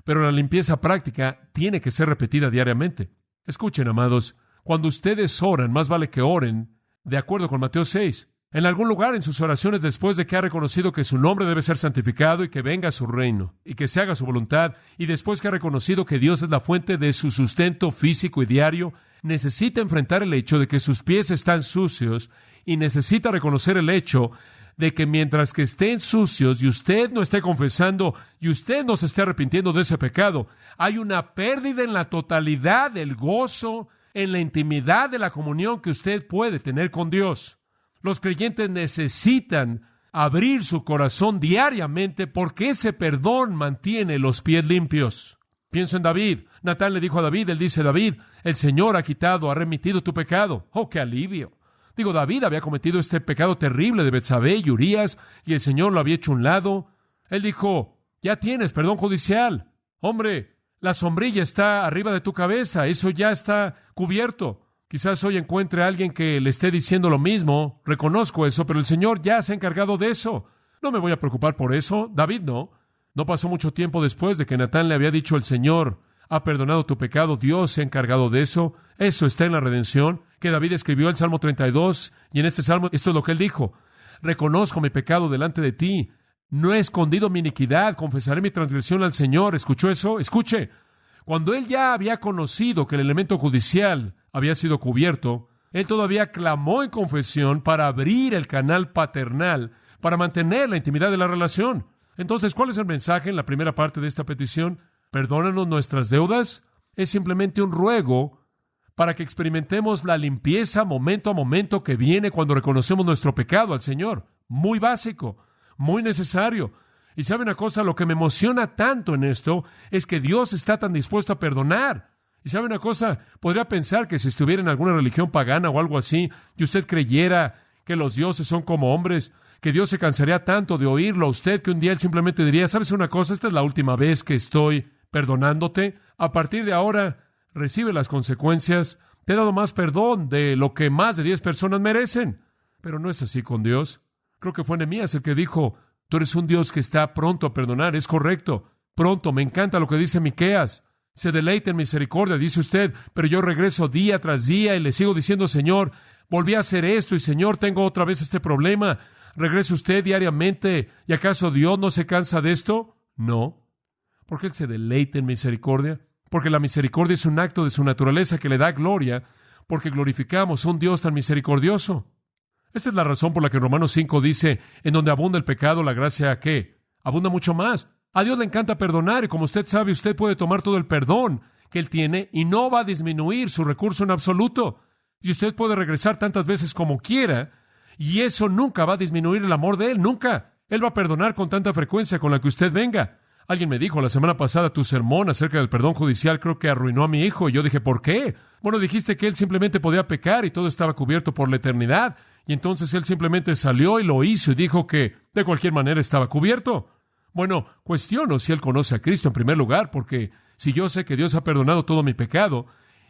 pero la limpieza práctica tiene que ser repetida diariamente. Escuchen, amados, cuando ustedes oran, más vale que oren de acuerdo con Mateo 6. En algún lugar en sus oraciones, después de que ha reconocido que su nombre debe ser santificado y que venga su reino y que se haga su voluntad, y después que ha reconocido que Dios es la fuente de su sustento físico y diario, necesita enfrentar el hecho de que sus pies están sucios y necesita reconocer el hecho de que mientras que estén sucios y usted no esté confesando y usted no se esté arrepintiendo de ese pecado, hay una pérdida en la totalidad del gozo, en la intimidad de la comunión que usted puede tener con Dios. Los creyentes necesitan abrir su corazón diariamente porque ese perdón mantiene los pies limpios. Pienso en David. Natán le dijo a David, él dice, David, el Señor ha quitado, ha remitido tu pecado. ¡Oh, qué alivio! Digo, David había cometido este pecado terrible de Betsabé y Urías, y el Señor lo había hecho a un lado. Él dijo, ya tienes perdón judicial. Hombre, la sombrilla está arriba de tu cabeza, eso ya está cubierto. Quizás hoy encuentre a alguien que le esté diciendo lo mismo, reconozco eso, pero el Señor ya se ha encargado de eso. No me voy a preocupar por eso. David no. No pasó mucho tiempo después de que Natán le había dicho, el Señor ha perdonado tu pecado, Dios se ha encargado de eso. Eso está en la redención, que David escribió el Salmo 32, y en este Salmo esto es lo que él dijo. Reconozco mi pecado delante de ti. No he escondido mi iniquidad, confesaré mi transgresión al Señor. ¿Escuchó eso? Escuche. Cuando él ya había conocido que el elemento judicial había sido cubierto, él todavía clamó en confesión para abrir el canal paternal, para mantener la intimidad de la relación. Entonces, ¿cuál es el mensaje en la primera parte de esta petición? Perdónanos nuestras deudas. Es simplemente un ruego para que experimentemos la limpieza momento a momento que viene cuando reconocemos nuestro pecado al Señor. Muy básico, muy necesario. Y ¿sabe una cosa? Lo que me emociona tanto en esto es que Dios está tan dispuesto a perdonar. Y ¿sabe una cosa? Podría pensar que si estuviera en alguna religión pagana o algo así, y usted creyera que los dioses son como hombres, que Dios se cansaría tanto de oírlo a usted que un día Él simplemente diría, ¿sabes una cosa? Esta es la última vez que estoy perdonándote. A partir de ahora, recibe las consecuencias. Te he dado más perdón de lo que más de 10 personas merecen. Pero no es así con Dios. Creo que fue Nehemías el que dijo, tú eres un Dios que está pronto a perdonar. Es correcto. Pronto. Me encanta lo que dice Miqueas. Se deleita en misericordia, dice usted, pero yo regreso día tras día y le sigo diciendo, Señor, volví a hacer esto y Señor, tengo otra vez este problema. ¿Regresa usted diariamente? ¿Y acaso Dios no se cansa de esto? No. Porque Él se deleita en misericordia. Porque la misericordia es un acto de su naturaleza que le da gloria, porque glorificamos a un Dios tan misericordioso. Esta es la razón por la que Romanos 5 dice, en donde abunda el pecado, la gracia, ¿qué? Abunda mucho más. A Dios le encanta perdonar y como usted sabe, usted puede tomar todo el perdón que Él tiene y no va a disminuir su recurso en absoluto. Y usted puede regresar tantas veces como quiera y eso nunca va a disminuir el amor de Él, nunca. Él va a perdonar con tanta frecuencia con la que usted venga. Alguien me dijo la semana pasada, tu sermón acerca del perdón judicial creo que arruinó a mi hijo. Y yo dije, ¿por qué? Bueno, dijiste que él simplemente podía pecar y todo estaba cubierto por la eternidad. Y entonces él simplemente salió y lo hizo y dijo que de cualquier manera estaba cubierto. Bueno, cuestiono si él conoce a Cristo en primer lugar, porque si yo sé que Dios ha perdonado todo mi pecado,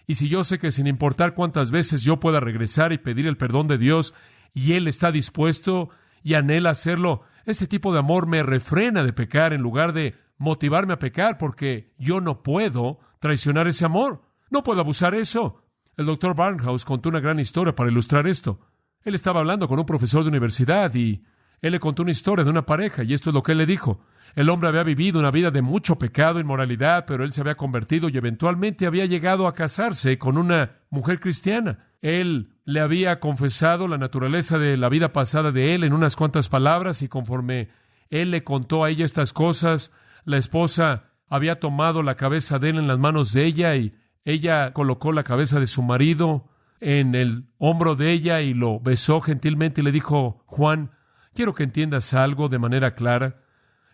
y si yo sé que sin importar cuántas veces yo pueda regresar y pedir el perdón de Dios, y Él está dispuesto y anhela hacerlo, ese tipo de amor me refrena de pecar en lugar de motivarme a pecar, porque yo no puedo traicionar ese amor. No puedo abusar eso. El doctor Barnhouse contó una gran historia para ilustrar esto. Él estaba hablando con un profesor de universidad y él le contó una historia de una pareja, y esto es lo que él le dijo. El hombre había vivido una vida de mucho pecado e inmoralidad, pero él se había convertido y eventualmente había llegado a casarse con una mujer cristiana. Él le había confesado la naturaleza de la vida pasada de él en unas cuantas palabras, y conforme él le contó a ella estas cosas, la esposa había tomado la cabeza de él en las manos de ella, y ella colocó la cabeza de su marido en el hombro de ella y lo besó gentilmente y le dijo, Juan, quiero que entiendas algo de manera clara.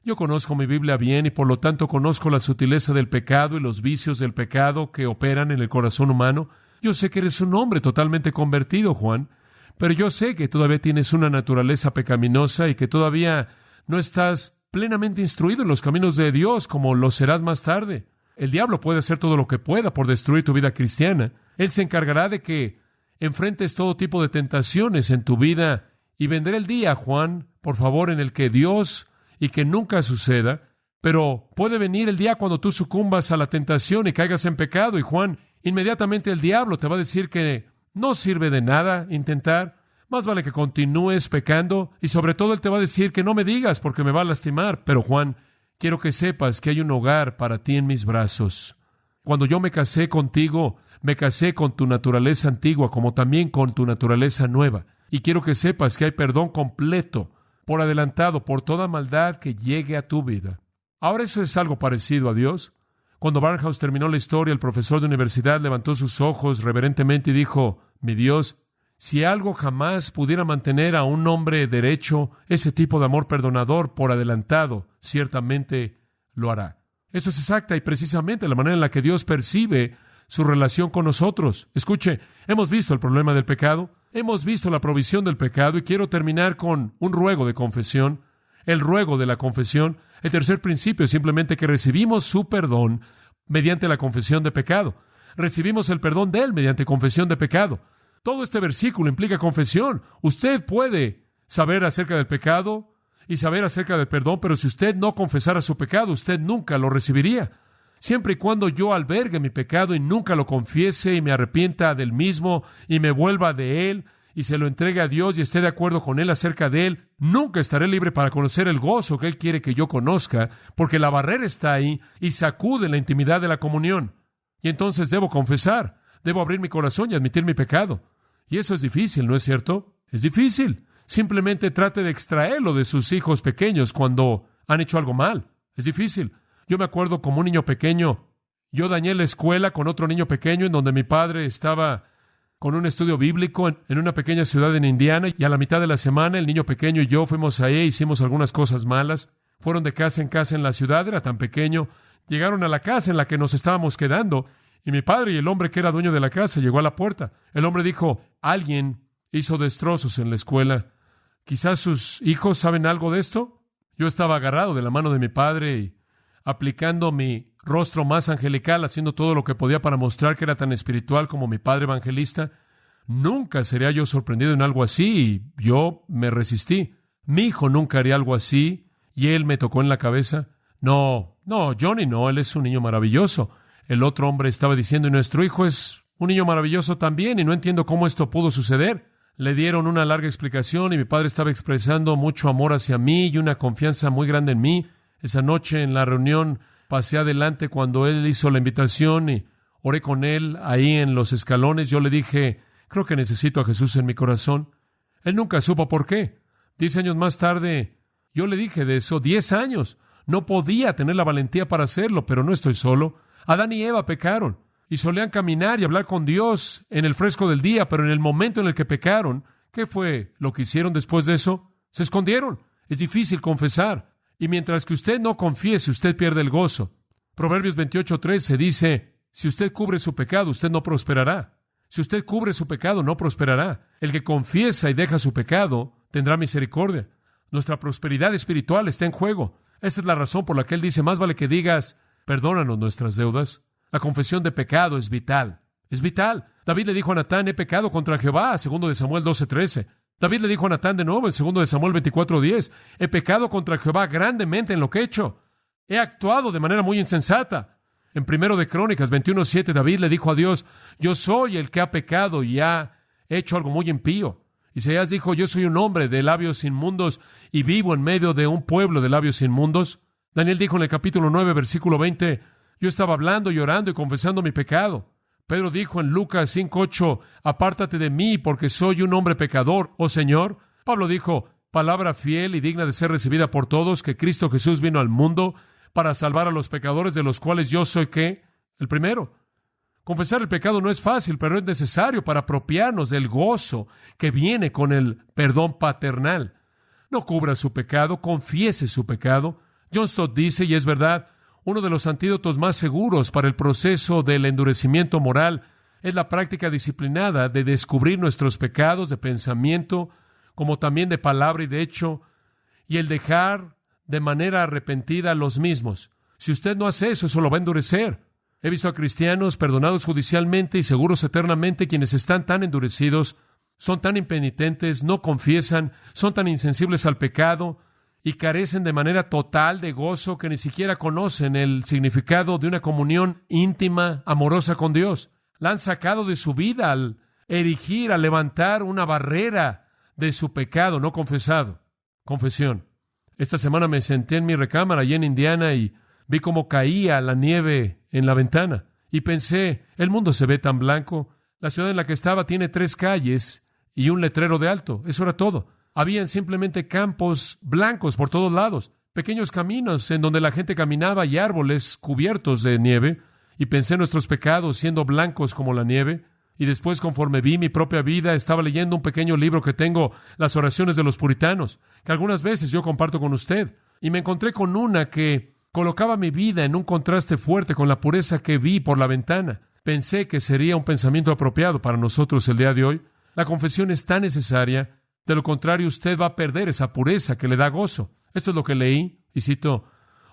Yo conozco mi Biblia bien y por lo tanto conozco la sutileza del pecado y los vicios del pecado que operan en el corazón humano. Yo sé que eres un hombre totalmente convertido, Juan, pero yo sé que todavía tienes una naturaleza pecaminosa y que todavía no estás plenamente instruido en los caminos de Dios como lo serás más tarde. El diablo puede hacer todo lo que pueda por destruir tu vida cristiana. Él se encargará de que enfrentes todo tipo de tentaciones en tu vida y vendrá el día, Juan, por favor, en el que Dios, y que nunca suceda, pero puede venir el día cuando tú sucumbas a la tentación y caigas en pecado, y Juan, inmediatamente el diablo te va a decir que no sirve de nada intentar, más vale que continúes pecando, y sobre todo él te va a decir que no me digas porque me va a lastimar. Pero Juan, quiero que sepas que hay un hogar para ti en mis brazos. Cuando yo me casé contigo, me casé con tu naturaleza antigua como también con tu naturaleza nueva. Y quiero que sepas que hay perdón completo, por adelantado, por toda maldad que llegue a tu vida. Ahora, eso es algo parecido a Dios. Cuando Barnhouse terminó la historia, el profesor de universidad levantó sus ojos reverentemente y dijo: mi Dios, si algo jamás pudiera mantener a un hombre derecho, ese tipo de amor perdonador por adelantado, ciertamente lo hará. Eso es exacta y precisamente la manera en la que Dios percibe su relación con nosotros. Escuche, hemos visto el problema del pecado, hemos visto la provisión del pecado, y quiero terminar con un ruego de confesión, el ruego de la confesión. El tercer principio es simplemente que recibimos su perdón mediante la confesión de pecado. Recibimos el perdón de Él mediante confesión de pecado. Todo este versículo implica confesión. Usted puede saber acerca del pecado y saber acerca del perdón, pero si usted no confesara su pecado, usted nunca lo recibiría. Siempre y cuando yo albergue mi pecado y nunca lo confiese y me arrepienta del mismo y me vuelva de él y se lo entregue a Dios y esté de acuerdo con Él acerca de Él, nunca estaré libre para conocer el gozo que Él quiere que yo conozca, porque la barrera está ahí y sacude la intimidad de la comunión. Y entonces debo confesar, debo abrir mi corazón y admitir mi pecado. Y eso es difícil, ¿no es cierto? Es difícil. Simplemente trate de extraerlo de sus hijos pequeños cuando han hecho algo mal. Es difícil. Yo me acuerdo como un niño pequeño, yo dañé la escuela con otro niño pequeño en donde mi padre estaba con un estudio bíblico en una pequeña ciudad en Indiana, y a la mitad de la semana el niño pequeño y yo fuimos ahí, hicimos algunas cosas malas, fueron de casa en la ciudad, era tan pequeño, llegaron a la casa en la que nos estábamos quedando, y mi padre y el hombre que era dueño de la casa llegó a la puerta. El hombre dijo: alguien hizo destrozos en la escuela. ¿Quizás sus hijos saben algo de esto? Yo estaba agarrado de la mano de mi padre y aplicando mi rostro más angelical, haciendo todo lo que podía para mostrar que era tan espiritual como mi padre evangelista. Nunca sería yo sorprendido en algo así, y yo me resistí. Mi hijo nunca haría algo así, y él me tocó en la cabeza. No, Johnny no, él es un niño maravilloso. El otro hombre estaba diciendo: y nuestro hijo es un niño maravilloso también, y no entiendo cómo esto pudo suceder. Le dieron una larga explicación, y mi padre estaba expresando mucho amor hacia mí y una confianza muy grande en mí. Esa noche en la reunión pasé adelante cuando él hizo la invitación y oré con él ahí en los escalones. Yo le dije: creo que necesito a Jesús en mi corazón. Él nunca supo por qué. 10 años más tarde, yo le dije de eso. 10 años. No podía tener la valentía para hacerlo, pero no estoy solo. Adán y Eva pecaron y solían caminar y hablar con Dios en el fresco del día, pero en el momento en el que pecaron, ¿qué fue lo que hicieron después de eso? Se escondieron. Es difícil confesar. Y mientras que usted no confiese, usted pierde el gozo. Proverbios 28:13 dice: si usted cubre su pecado, usted no prosperará. Si usted cubre su pecado, no prosperará. El que confiesa y deja su pecado, tendrá misericordia. Nuestra prosperidad espiritual está en juego. Esta es la razón por la que Él dice: más vale que digas: perdónanos nuestras deudas. La confesión de pecado es vital. Es vital. David le dijo a Natán: he pecado contra Jehová, 2 de Samuel 12:13. David le dijo a Natán de nuevo en 2 de Samuel 24:10, he pecado contra Jehová grandemente en lo que he hecho. He actuado de manera muy insensata. En 1 de Crónicas 21:7, David le dijo a Dios: yo soy el que ha pecado y ha hecho algo muy impío. Isaías dijo: yo soy un hombre de labios inmundos y vivo en medio de un pueblo de labios inmundos. Daniel dijo en el capítulo 9, versículo 20, yo estaba hablando, llorando y confesando mi pecado. Pedro dijo en Lucas 5:8, apártate de mí porque soy un hombre pecador, oh Señor. Pablo dijo, palabra fiel y digna de ser recibida por todos, que Cristo Jesús vino al mundo para salvar a los pecadores, de los cuales yo soy, ¿qué? El primero. Confesar el pecado no es fácil, pero es necesario para apropiarnos del gozo que viene con el perdón paternal. No cubra su pecado, confiese su pecado. John Stott dice, y es verdad, uno de los antídotos más seguros para el proceso del endurecimiento moral es la práctica disciplinada de descubrir nuestros pecados de pensamiento, como también de palabra y de hecho, y el dejar de manera arrepentida los mismos. Si usted no hace eso, eso lo va a endurecer. He visto a cristianos perdonados judicialmente y seguros eternamente, quienes están tan endurecidos, son tan impenitentes, no confiesan, son tan insensibles al pecado y carecen de manera total de gozo que ni siquiera conocen el significado de una comunión íntima, amorosa con Dios. La han sacado de su vida al erigir, al levantar una barrera de su pecado no confesado. Confesión. Esta semana me senté en mi recámara allí en Indiana y vi cómo caía la nieve en la ventana. Y pensé, el mundo se ve tan blanco. La ciudad en la que estaba tiene 3 calles y un letrero de alto. Eso era todo. Habían simplemente campos blancos por todos lados, pequeños caminos en donde la gente caminaba y árboles cubiertos de nieve. Y pensé en nuestros pecados siendo blancos como la nieve. Y después, conforme vi mi propia vida, estaba leyendo un pequeño libro que tengo, Las oraciones de los puritanos, que algunas veces yo comparto con usted. Y me encontré con una que colocaba mi vida en un contraste fuerte con la pureza que vi por la ventana. Pensé que sería un pensamiento apropiado para nosotros el día de hoy. La confesión es tan necesaria. De lo contrario, usted va a perder esa pureza que le da gozo. Esto es lo que leí, y cito: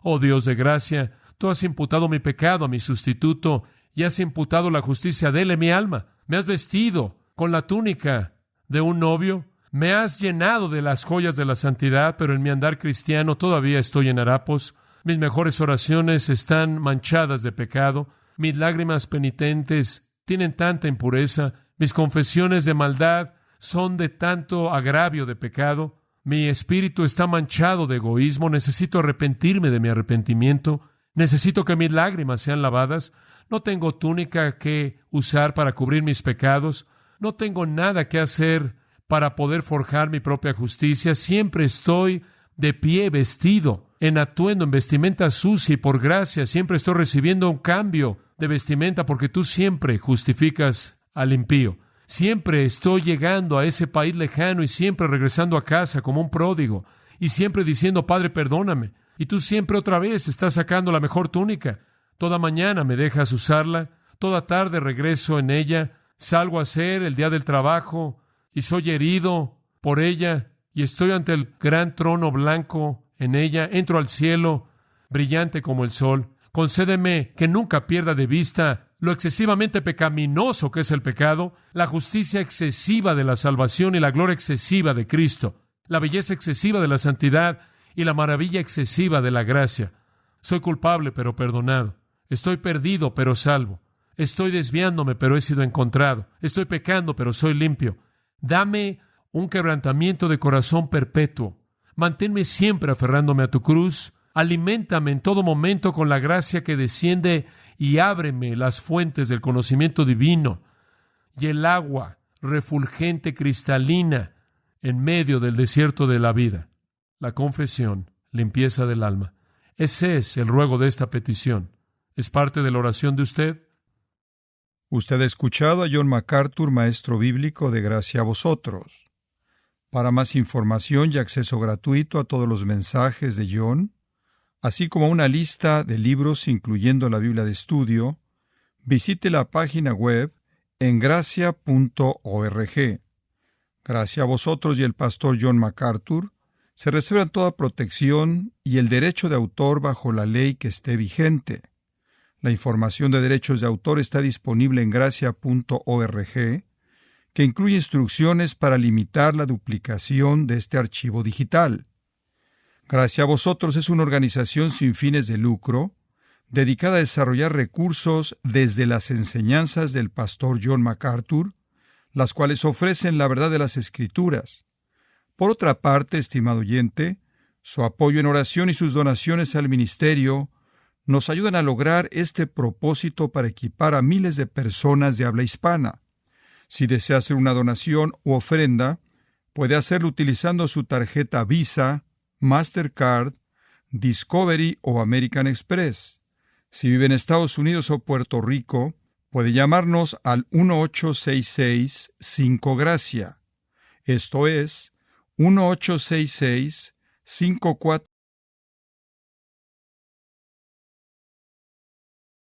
«Oh Dios de gracia, tú has imputado mi pecado a mi sustituto y has imputado la justicia de él en mi alma. Me has vestido con la túnica de un novio, me has llenado de las joyas de la santidad, pero en mi andar cristiano todavía estoy en harapos. Mis mejores oraciones están manchadas de pecado, mis lágrimas penitentes tienen tanta impureza, mis confesiones de maldad son de tanto agravio de pecado, mi espíritu está manchado de egoísmo, necesito arrepentirme de mi arrepentimiento, necesito que mis lágrimas sean lavadas. No tengo túnica que usar para cubrir mis pecados. No tengo nada que hacer para poder forjar mi propia justicia. Siempre estoy de pie, vestido, en atuendo, en vestimenta sucia, y por gracia siempre estoy recibiendo un cambio de vestimenta porque tú siempre justificas al impío. Siempre estoy llegando a ese país lejano y siempre regresando a casa como un pródigo y siempre diciendo: Padre, perdóname. Y tú siempre otra vez estás sacando la mejor túnica. Toda mañana me dejas usarla, toda tarde regreso en ella, salgo a hacer el día del trabajo y soy herido por ella y estoy ante el gran trono blanco en ella, entro al cielo brillante como el sol. Concédeme que nunca pierda de vista lo excesivamente pecaminoso que es el pecado, la justicia excesiva de la salvación y la gloria excesiva de Cristo, la belleza excesiva de la santidad y la maravilla excesiva de la gracia. Soy culpable pero perdonado. Estoy perdido, pero salvo. Estoy desviándome, pero he sido encontrado. Estoy pecando, pero soy limpio. Dame un quebrantamiento de corazón perpetuo. Manténme siempre aferrándome a tu cruz. Aliméntame en todo momento con la gracia que desciende y ábreme las fuentes del conocimiento divino y el agua refulgente cristalina en medio del desierto de la vida. La confesión, limpieza del alma. Ese es el ruego de esta petición. ¿Es parte de la oración de usted?
Usted ha escuchado a John MacArthur, maestro bíblico de Gracia a Vosotros. Para más información y acceso gratuito a todos los mensajes de John, así como una lista de libros incluyendo la Biblia de estudio, visite la página web en gracia.org. Gracia a Vosotros y el pastor John MacArthur se reservan toda protección y el derecho de autor bajo la ley que esté vigente. La información de derechos de autor está disponible en gracia.org, que incluye instrucciones para limitar la duplicación de este archivo digital. Gracia a Vosotros es una organización sin fines de lucro, dedicada a desarrollar recursos desde las enseñanzas del pastor John MacArthur, las cuales ofrecen la verdad de las Escrituras. Por otra parte, estimado oyente, su apoyo en oración y sus donaciones al ministerio nos ayudan a lograr este propósito para equipar a miles de personas de habla hispana. Si desea hacer una donación u ofrenda, puede hacerlo utilizando su tarjeta Visa, Mastercard, Discovery o American Express. Si vive en Estados Unidos o Puerto Rico, puede llamarnos al 1-866-5-GRACIA. Esto es 1-866-540